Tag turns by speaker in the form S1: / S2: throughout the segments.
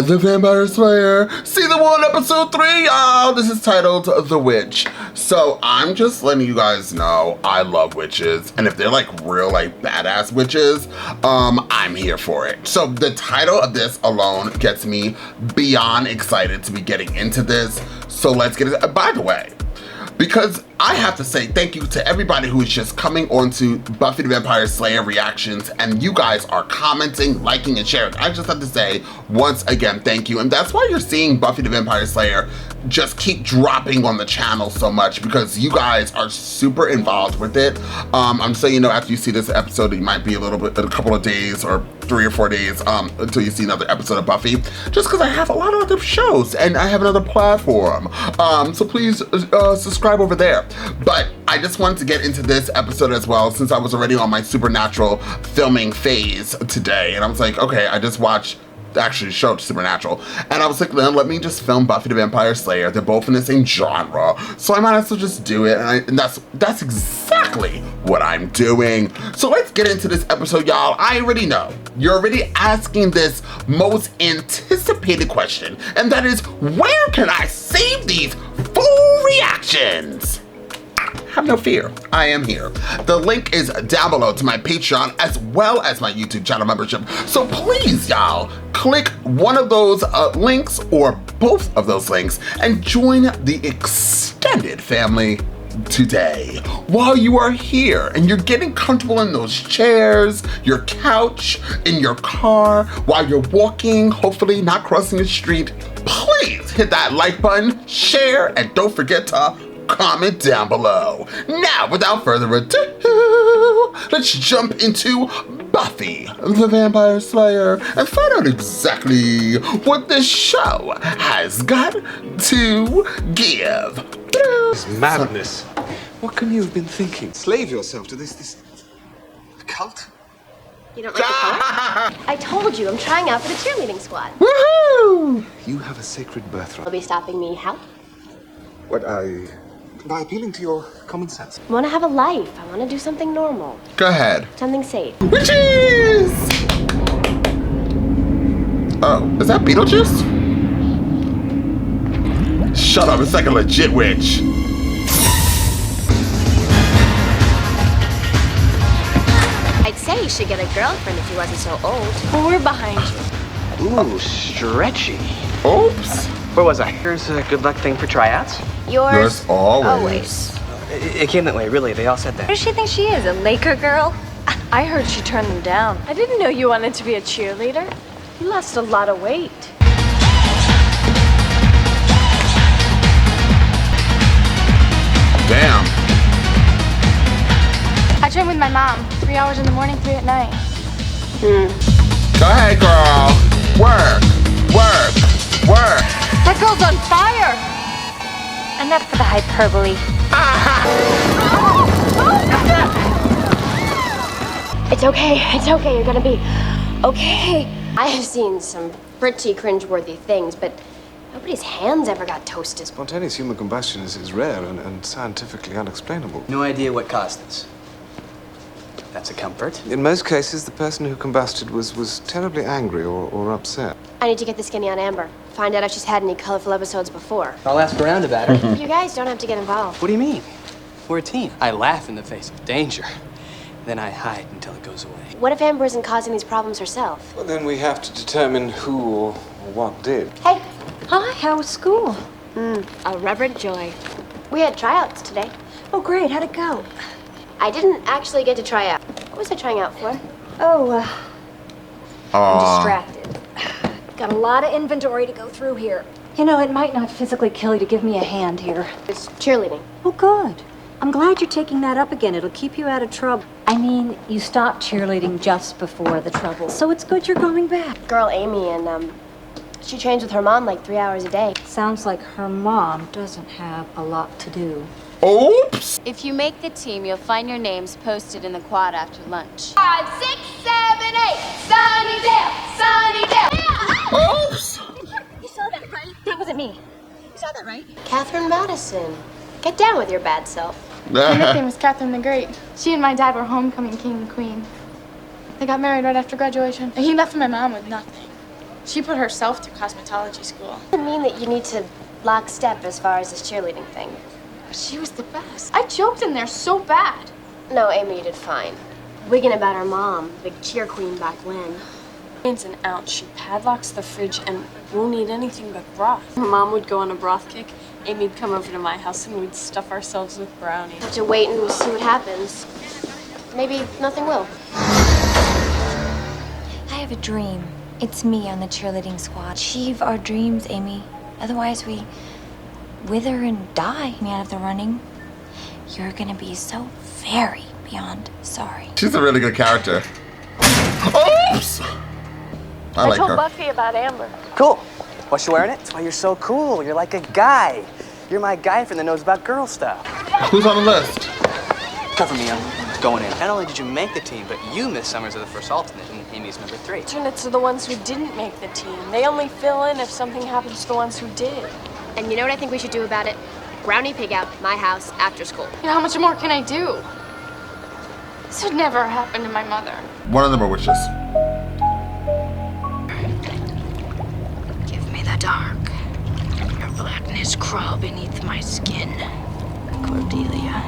S1: the Vampire Slayer, Season 1, Episode 3, y'all. This is titled The Witch. So I'm just letting you guys know I love witches, and if they're like real like badass witches, I'm here for it. So the title of this alone gets me beyond excited to be getting into this. So let's get it. By the way, because I have to say thank you to everybody who is just coming onto Buffy the Vampire Slayer reactions, and you guys are commenting, liking, and sharing. I just have to say, once again, thank you. And that's why you're seeing Buffy the Vampire Slayer just keep dropping on the channel so much, because you guys are super involved with it. I'm saying, you know, after you see this episode, it might be a couple of days or 3 or 4 days until you see another episode of Buffy, just because I have a lot of other shows and I have another platform. So please subscribe over there. But I just wanted to get into this episode as well, since I was already on my Supernatural filming phase today. And I was like, okay, I just watched actually the show Supernatural, and I was like, then let me just film Buffy the Vampire Slayer. They're both in the same genre, so I might as well just do it. And that's exactly what I'm doing. So let's get into this episode, y'all. I already know you're already asking this most anticipated question, and that is, where can I save these full reactions? Have no fear, I am here. The link is down below to my Patreon as well as my YouTube channel membership. So please, y'all, click one of those links or both of those links and join the extended family today. While you are here and you're getting comfortable in those chairs, your couch, in your car, while you're walking, hopefully not crossing the street, please hit that like button, share, and don't forget to comment down below. Now, without further ado, let's jump into Buffy the Vampire Slayer and find out exactly what this show has got to give.
S2: This madness. What can you have been thinking? Slave yourself to this cult?
S3: You don't like the cult? I told you, I'm trying out for the cheerleading squad.
S1: Woohoo!
S2: You have a sacred birthright.
S3: You'll be stopping me how?
S2: By appealing to your common sense.
S3: I want to have a life. I want to do something normal.
S1: Go ahead.
S3: Something safe.
S1: Witches! Oh, is that Beetlejuice? Shut up, it's like a legit witch.
S3: I'd say you should get a girlfriend if he wasn't so old. Well, we're behind you.
S4: Ooh, stretchy.
S1: Oops.
S4: Where was I? Here's a good luck thing for tryouts.
S1: Yours always.
S4: It came that way, really. They all said that.
S5: Who does she think she is, a Laker girl? I heard she turned them down. I didn't know you wanted to be a cheerleader. You lost a lot of weight.
S1: Damn.
S5: I train with my mom. 3 hours in the morning, 3 at night.
S1: Go ahead, girl. Work, work, work.
S5: That girl's on fire! Enough for the hyperbole.
S3: It's okay, you're gonna be okay. I have seen some pretty cringeworthy things, but nobody's hands ever got toasted.
S2: Spontaneous human combustion is rare and scientifically unexplainable.
S4: No idea what caused this. That's a comfort.
S2: In most cases, the person who combusted was terribly angry or upset.
S3: I need to get the skinny on Amber. Find out if she's had any colorful episodes before.
S4: I'll ask around about her.
S3: You guys don't have to get involved.
S4: What do you mean? We're a team. I laugh in the face of danger. Then I hide until it goes away.
S3: What if Amber isn't causing these problems herself?
S2: Well, then we have to determine who or what did.
S3: Hey.
S5: Hi, how was school?
S3: A reverent joy. We had tryouts today.
S5: Oh, great. How'd it go?
S3: I didn't actually get to try out. What was I trying out for?
S5: I'm distracted. Got a lot of inventory to go through here. You know, it might not physically kill you to give me a hand here.
S3: It's cheerleading.
S6: Oh, good. I'm glad you're taking that up again. It'll keep you out of trouble.
S5: I mean, you stopped cheerleading just before the trouble.
S6: So it's good you're going back.
S3: Girl Amy, and she trains with her mom like 3 hours a day.
S6: Sounds like her mom doesn't have a lot to do.
S1: Oops.
S7: If you make the team, you'll find your names posted in the quad after lunch.
S3: 5, 6, 7, 8. Sunnydale, Sunnydale.
S1: Oops.
S5: You saw that, right? That wasn't me. You saw that, right?
S3: Catherine Madison. Get down with your bad self.
S8: Her nickname was Catherine the Great. She and my dad were homecoming king and queen. They got married right after graduation. And he left my mom with nothing. She put herself through cosmetology school.
S3: Doesn't mean that you need to lock step as far as this cheerleading thing.
S8: But she was the best. I joked in there so bad.
S3: No, Amy, you did fine. Wigging about her mom, big cheer queen back when.
S5: Ins and outs. She padlocks the fridge and won't eat anything but broth. Mom would go on a broth kick. Amy'd come over to my house and we'd stuff ourselves with brownies.
S3: Have to wait and see what happens. Maybe nothing will.
S9: I have a dream. It's me on the cheerleading squad. Achieve our dreams, Amy. Otherwise, we wither and die me out of the running. You're gonna be so very beyond sorry.
S1: She's a really good character. Oops! I like
S5: told
S1: her.
S5: Buffy about Amber.
S4: Cool. What's you wearing it? That's why you're so cool. You're like a guy. You're my guy friend that knows about girl stuff.
S1: Who's on the list?
S4: Cover me, I'm going in. Not only did you make the team, but you, Miss Summers, are the first alternate, and Amy's number 3.
S5: Alternates are the ones who didn't make the team. They only fill in if something happens to the ones who did.
S3: And you know what I think we should do about it? Brownie pig out, my house, after school.
S8: You know, how much more can I do? This would never happen to my mother.
S1: One of them are witches.
S9: Give me the dark. Your blackness crawl beneath my skin. Cordelia.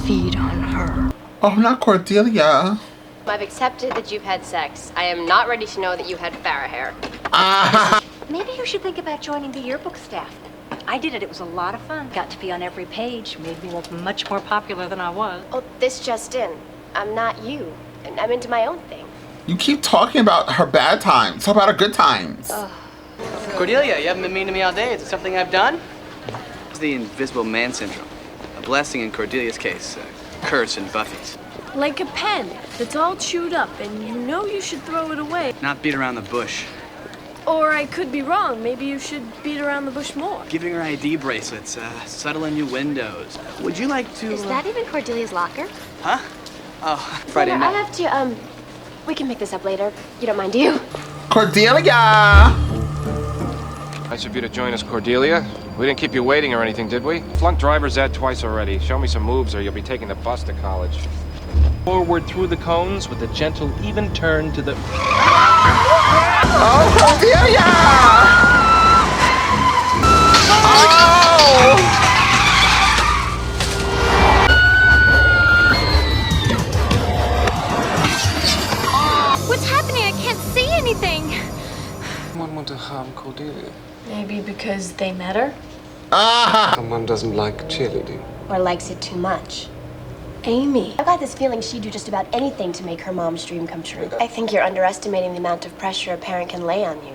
S9: Feed on her.
S1: Oh, not Cordelia.
S3: I've accepted that you've had sex. I am not ready to know that you had Farrah hair.
S6: Maybe you should think about joining the yearbook staff. I did it. It was a lot of fun. Got to be on every page. Made me look much more popular than I was.
S3: Oh, this just in. I'm not you. And I'm into my own thing.
S1: You keep talking about her bad times. Talk about her good times.
S4: Cordelia, you haven't been mean to me all day. Is it something I've done? It's the invisible man syndrome. A blessing in Cordelia's case, a curse in Buffy's.
S5: Like a pen that's all chewed up and you know you should throw it away.
S4: Not beat around the bush.
S5: Or I could be wrong. Maybe you should beat around the bush more.
S4: Giving her ID bracelets, subtle innuendos. Would you like to...
S3: Is that even Cordelia's locker?
S4: Huh? Oh, Friday
S3: I
S4: night.
S3: have to, we can pick this up later. You don't mind, do you?
S1: Cordelia!
S10: Nice of you to join us, Cordelia. We didn't keep you waiting or anything, did we? Flunked driver's ed twice already. Show me some moves or you'll be taking the bus to college.
S11: Forward through the cones with a gentle, even turn to the...
S1: Oh, Cordelia! Oh!
S5: What's happening? I can't see anything.
S11: Someone want to harm Cordelia.
S5: Maybe because they met her?
S11: Someone doesn't like cheerleading.
S3: Or likes it too much.
S5: Amy.
S3: I've got this feeling she'd do just about anything to make her mom's dream come true. I think you're underestimating the amount of pressure a parent can lay on you.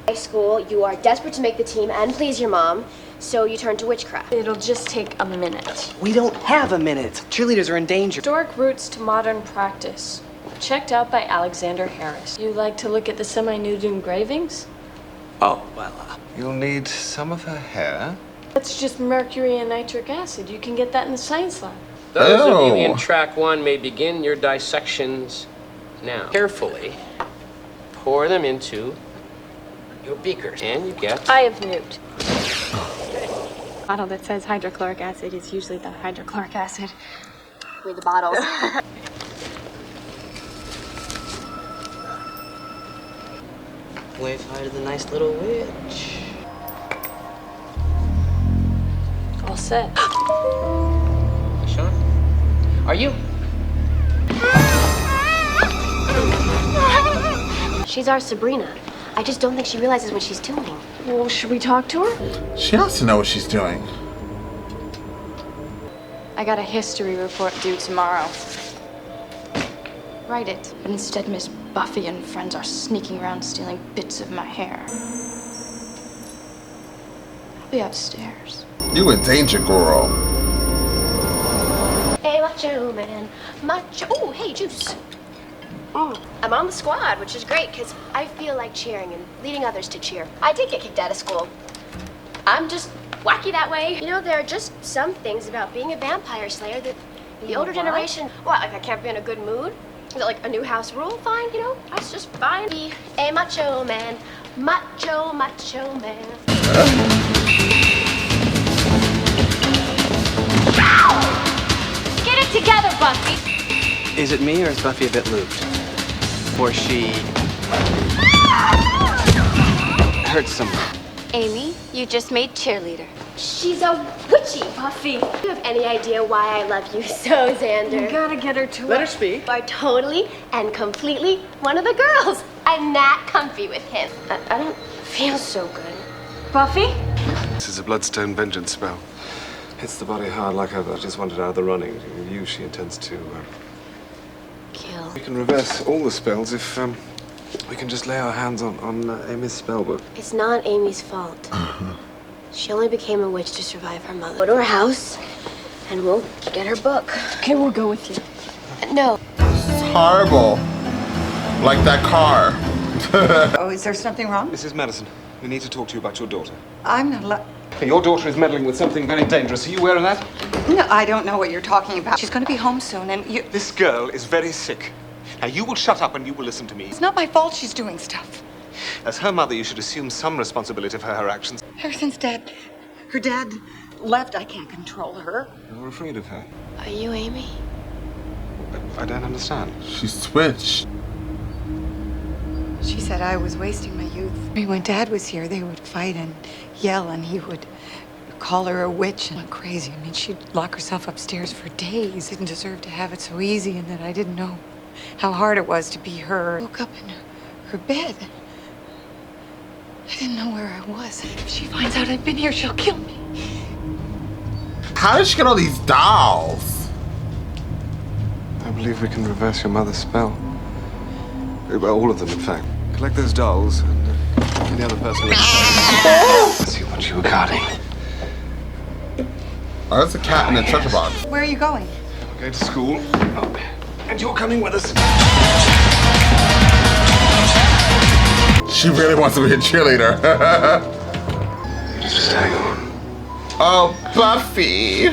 S3: High school, you are desperate to make the team and please your mom, so you turn to witchcraft.
S5: It'll just take a minute.
S4: We don't have a minute. Cheerleaders are in danger.
S5: Historic roots to modern practice. Checked out by Alexander Harris. You like to look at the semi-nude engravings?
S4: Oh, well,
S11: You'll need some of her hair.
S5: That's just mercury and nitric acid. You can get that in the science lab.
S12: Those of you
S1: Ew.
S12: in track 1 may begin your dissections now. Carefully pour them into your beakers, and you get...
S5: I have newt.
S8: Bottle that says hydrochloric acid is usually the hydrochloric acid.
S3: Read the bottles.
S4: wave hi to the nice little witch.
S5: All set.
S12: Sean? Are you?
S3: She's our Sabrina. I just don't think she realizes what she's doing.
S5: Well, should we talk to her?
S1: She has to know what she's doing.
S8: I got a history report due tomorrow. Write it. But instead, Miss Buffy and friends are sneaking around stealing bits of my hair. I'll be upstairs.
S1: You a danger girl.
S3: Hey, macho man. Macho. Oh, hey, Juice. I'm on the squad, which is great because I feel like cheering and leading others to cheer. I did get kicked out of school. I'm just wacky that way. You know, there are just some things about being a vampire slayer that the older generation... What, like I can't be in a good mood? Is it like a new house rule? Fine, you know, that's just fine. Be a macho man. Macho man.
S5: Get it together, Buffy.
S4: Is it me or is Buffy a bit looped? Or she
S10: Hurt someone.
S7: Amy, you just made cheerleader.
S3: She's a witchy, Buffy. Do you have any idea why I love you so, Xander?
S5: You gotta get her to
S4: Let her speak.
S3: You are totally and completely one of the girls. I'm that comfy with him. I don't feel so good.
S5: Buffy?
S2: This is a bloodstone vengeance spell. Hits the body hard, like I just wanted out of the running. You, she intends to
S3: Kill.
S2: We can reverse all the spells if we can just lay our hands on Amy's spellbook.
S3: It's not Amy's fault. She only became a witch to survive her mother. Go to her house, and we'll get her book.
S5: Okay, we'll go with you.
S3: No.
S1: It's horrible. Like that car.
S13: Oh, is there something wrong?
S2: Mrs. Madison, we need to talk to you about your daughter.
S13: I'm not allowed.
S2: Your daughter is meddling with something very dangerous. Are you aware of that?
S13: No, I don't know what you're talking about. She's going to be home soon, and you...
S2: This girl is very sick. Now, you will shut up and you will listen to me.
S13: It's not my fault she's doing stuff.
S2: As her mother, you should assume some responsibility for her actions.
S13: Ever since her dad left, I can't control her.
S2: You're afraid of her.
S3: Are you Amy?
S2: I don't understand.
S1: She switched.
S13: She said I was wasting my youth. When Dad was here, they would fight and yell, and he would call her a witch and went crazy. I mean, she'd lock herself upstairs for days. Didn't deserve to have it so easy, and that I didn't know how hard it was to be her. I woke up in her bed. I didn't know where I was. If she finds out I've been here, she'll kill me.
S1: How did she get all these dolls?
S2: I believe we can reverse your mother's spell. Well, all of them, in fact. Collect those dolls and any other person. Let's see what you were guarding.
S1: Oh, there's a cat in a treasure box.
S13: Where are you going?
S2: We're going to school. Oh, and you're coming with us.
S1: She really wants to be a cheerleader.
S2: Just hang on.
S1: Oh, Buffy.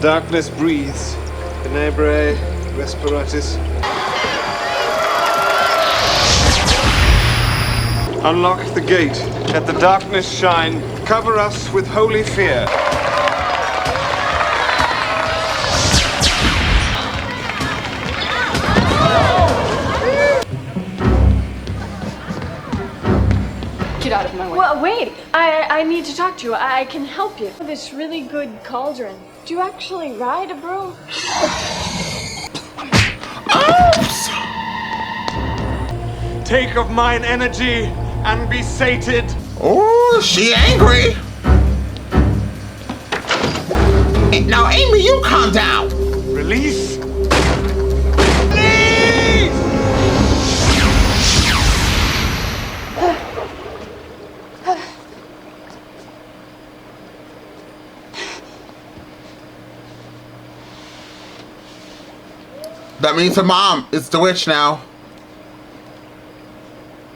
S2: Darkness breathes. Tenebrae respiratis. Unlock the gate. Let the darkness shine. Cover us with holy fear.
S5: Get out of my way. Well, wait. I need to talk to you. I can help you. This really good cauldron. Do you actually ride a broom?
S1: Oops!
S2: Take of mine energy and be sated.
S1: Oh, she angry. Now, Amy, you calm down.
S2: Release.
S1: That means her mom is the witch now.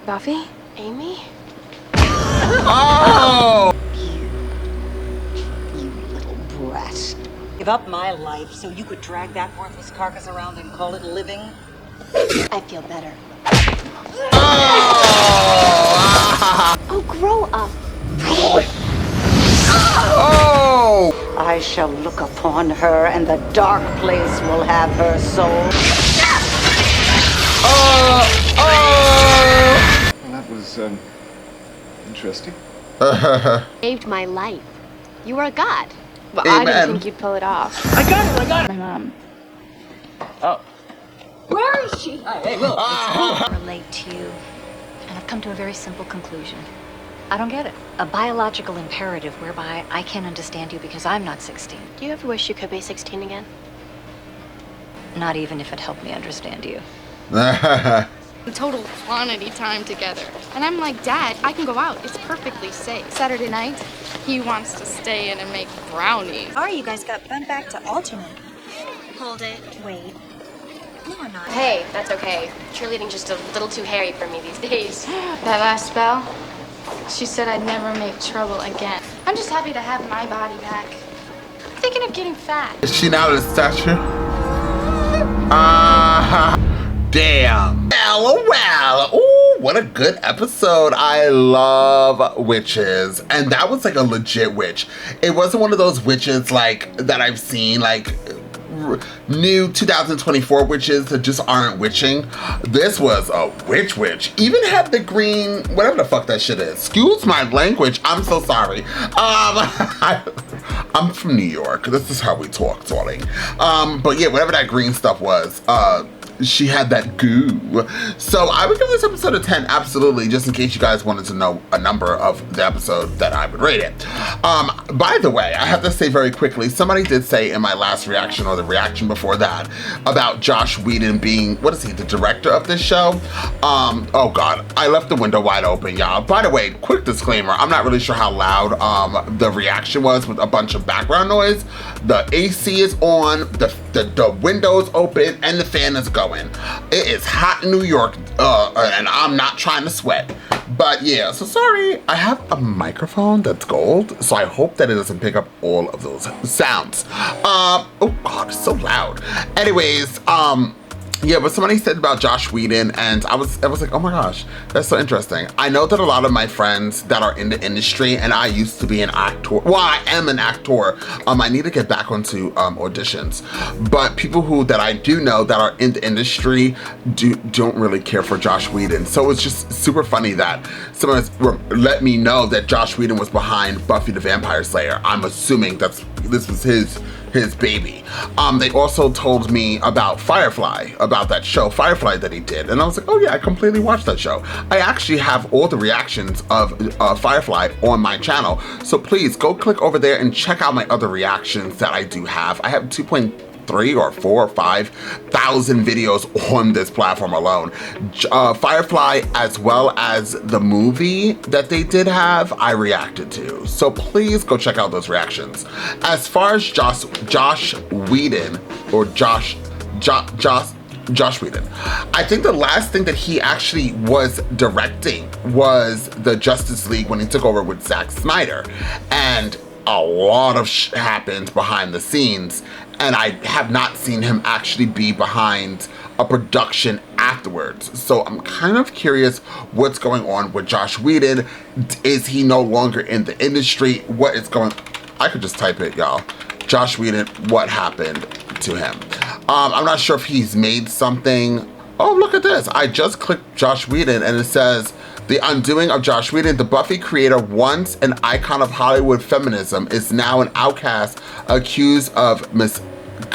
S5: Buffy?
S3: Amy?
S1: Oh!
S13: You little brat. Give up my life so you could drag that worthless carcass around and call it living?
S3: I feel better. Oh, grow up.
S1: Oh!
S13: I shall look upon her, and the dark place will have her soul.
S2: Well, that was interesting.
S3: Saved my life. You are a god.
S8: Well, I
S1: Amen.
S8: didn't think you'd pull it off.
S4: I got it!
S8: My mom.
S4: Oh.
S5: Where is she?
S6: Relate to you, and I've come to a very simple conclusion. I don't get it. A biological imperative whereby I can't understand you because I'm not 16.
S3: Do you ever wish you could be 16 again?
S6: Not even if it helped me understand you.
S8: Total quantity time together. And I'm like, Dad, I can go out. It's perfectly safe. Saturday night, he wants to stay in and make brownies.
S9: Sorry, you guys got bumped back to alternate. Hold it. Wait. No, I'm not.
S3: Hey, that's okay. Cheerleading's just a little too hairy for me these days.
S8: That last spell, she said I'd never make trouble again. I'm just happy to have my body back. I'm thinking of getting fat.
S1: Is she now the statue? Damn. Well, ooh, what a good episode. I love witches. And that was like a legit witch. It wasn't one of those witches like that I've seen like new 2024 witches that just aren't witching. This was a witch. Even had the green, whatever the fuck that shit is. Excuse my language. I'm so sorry. I'm from New York. This is how we talk, darling. But yeah, whatever that green stuff was, she had that goo. So I would give this episode a 10, absolutely, just in case you guys wanted to know a number of the episode that I would rate it. By the way, I have to say very quickly, somebody did say in my last reaction, or the reaction before that, about Josh Whedon being, what is he, the director of this show? Oh God, I left the window wide open, y'all. By the way, quick disclaimer, I'm not really sure how loud the reaction was with a bunch of background noise. The AC is on, the window's open, and the fan is going. It is hot in New York, and I'm not trying to sweat. But yeah, so sorry. I have a microphone that's gold, so I hope that it doesn't pick up all of those sounds. Oh God, it's so loud. Anyways, yeah, but somebody said about Josh Whedon, and I was like, oh my gosh, that's so interesting. I know that a lot of my friends that are in the industry, and I used to be an actor. Well, I am an actor. I need to get back onto auditions. But people that I do know that are in the industry don't really care for Josh Whedon. So it's just super funny that someone has let me know that Josh Whedon was behind Buffy the Vampire Slayer. I'm assuming this was his baby. They also told me about Firefly, about that show Firefly that he did, and I was like, oh yeah, I completely watched that show. I actually have all the reactions of Firefly on my channel, so please go click over there and check out my other reactions that I do have. I have 2.3 or 4 or 5,000 videos on this platform alone. Firefly, as well as the movie that they did have, I reacted to. So please go check out those reactions. As far as Josh Whedon, or Josh Whedon, I think the last thing that he actually was directing was the Justice League when he took over with Zack Snyder. And a lot of happened behind the scenes, and I have not seen him actually be behind a production afterwards. So I'm kind of curious what's going on with Josh Whedon. Is he no longer in the industry? What is going on? I could just type it, y'all. Josh Whedon, what happened to him? I'm not sure if he's made something. Oh, look at this. I just clicked Josh Whedon and it says, the undoing of Josh Whedon, the Buffy creator, once an icon of Hollywood feminism, is now an outcast accused of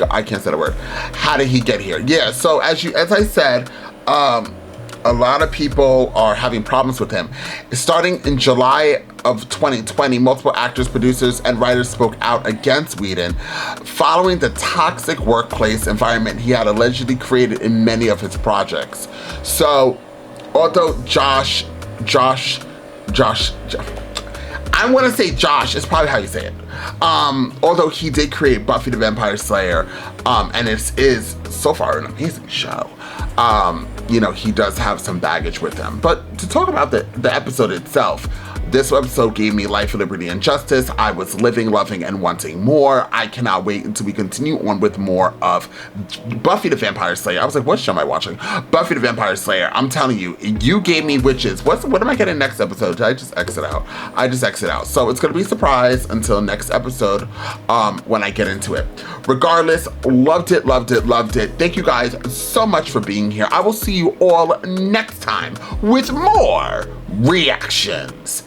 S1: I can't say the word. How did he get here? Yeah, so as I said, a lot of people are having problems with him. Starting in July of 2020, multiple actors, producers, and writers spoke out against Whedon following the toxic workplace environment he had allegedly created in many of his projects. So, although Josh, I want to say Josh is probably how you say it. Although he did create Buffy the Vampire Slayer, and it is so far an amazing show. You know, he does have some baggage with him. But to talk about the episode itself, this episode gave me life, liberty, and justice. I was living, loving, and wanting more. I cannot wait until we continue on with more of Buffy the Vampire Slayer. I was like, what show am I watching? Buffy the Vampire Slayer. I'm telling you, you gave me witches. What am I getting next episode? Did I just exit out? I just exit out. So it's going to be a surprise until next episode when I get into it. Regardless, loved it, loved it, loved it. Thank you guys so much for being here. I will see you all next time with more reactions.